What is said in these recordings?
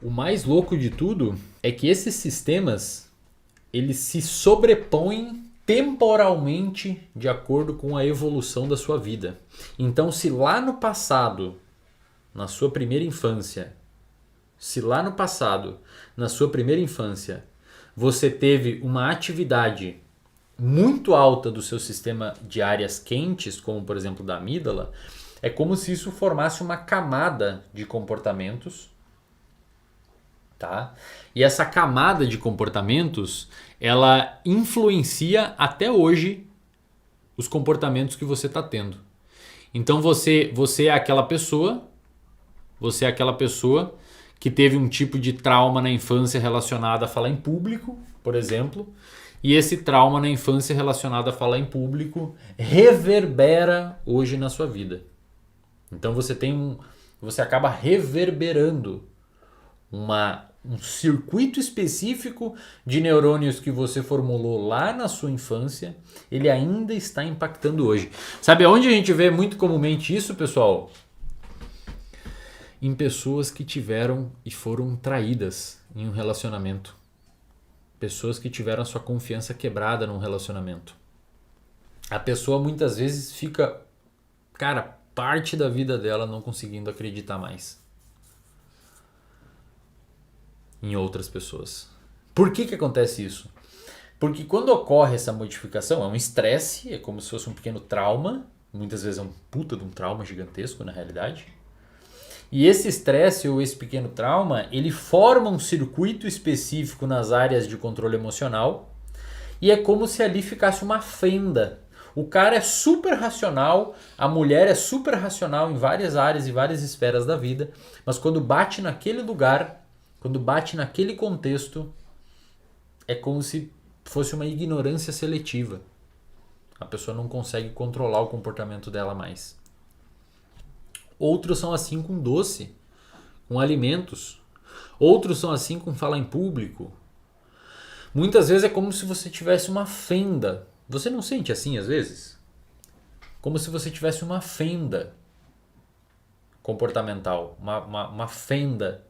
O mais louco de tudo é que esses sistemas eles se sobrepõem temporalmente de acordo com a evolução da sua vida. Então, se lá no passado, na sua primeira infância, você teve uma atividade muito alta do seu sistema de áreas quentes, como por exemplo da amígdala, é como se isso formasse uma camada de comportamentos, tá? E essa camada de comportamentos, ela influencia até hoje os comportamentos que você está tendo. Então você é aquela pessoa que teve um tipo de trauma na infância relacionado a falar em público, por exemplo, e esse trauma na infância relacionado a falar em público reverbera hoje na sua vida. Então você acaba reverberando um circuito específico de neurônios que você formulou lá na sua infância, ele ainda está impactando hoje. Sabe aonde a gente vê muito comumente isso, pessoal? Em pessoas que tiveram e foram traídas em um relacionamento. Pessoas que tiveram a sua confiança quebrada num relacionamento. A pessoa muitas vezes fica, parte da vida dela não conseguindo acreditar mais em outras pessoas. Por que acontece isso? Porque quando ocorre essa modificação, é um estresse, é como se fosse um pequeno trauma, muitas vezes é um puta de um trauma gigantesco na realidade. E esse estresse ou esse pequeno trauma, ele forma um circuito específico nas áreas de controle emocional e é como se ali ficasse uma fenda. O cara é super racional, a mulher é super racional em várias áreas e várias esferas da vida, mas quando bate naquele lugar, quando bate naquele contexto, é como se fosse uma ignorância seletiva. A pessoa não consegue controlar o comportamento dela mais. Outros são assim com doce, com alimentos. Outros são assim com falar em público. Muitas vezes é como se você tivesse uma fenda. Você não sente assim às vezes? Como se você tivesse uma fenda comportamental. Uma fenda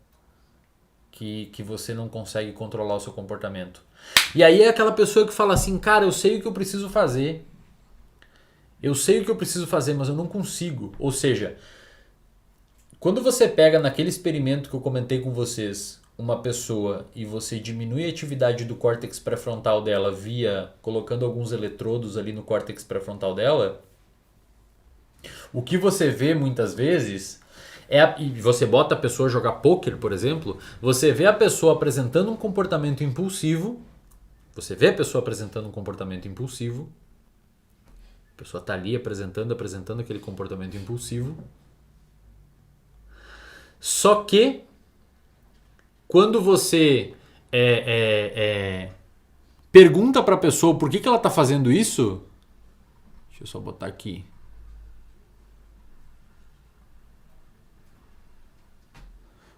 que você não consegue controlar o seu comportamento. E aí é aquela pessoa que fala assim, cara, eu sei o que eu preciso fazer. Eu sei o que eu preciso fazer, mas eu não consigo. Ou seja, quando você pega naquele experimento que eu comentei com vocês, uma pessoa e você diminui a atividade do córtex pré-frontal dela colocando alguns eletrodos ali no córtex pré-frontal dela, o que você vê muitas vezes e você bota a pessoa a jogar pôquer, por exemplo, você vê a pessoa apresentando um comportamento impulsivo, a pessoa está ali apresentando aquele comportamento impulsivo. Só que quando você pergunta para a pessoa por que ela está fazendo isso, deixa eu só botar aqui.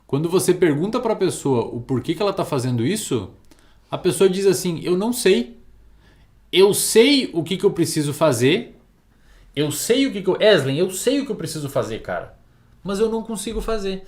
Quando você pergunta para a pessoa o porquê que ela está fazendo isso, a pessoa diz assim, eu não sei. Eu sei o que eu preciso fazer. Eu sei o que eu preciso fazer, cara. Mas eu não consigo fazer.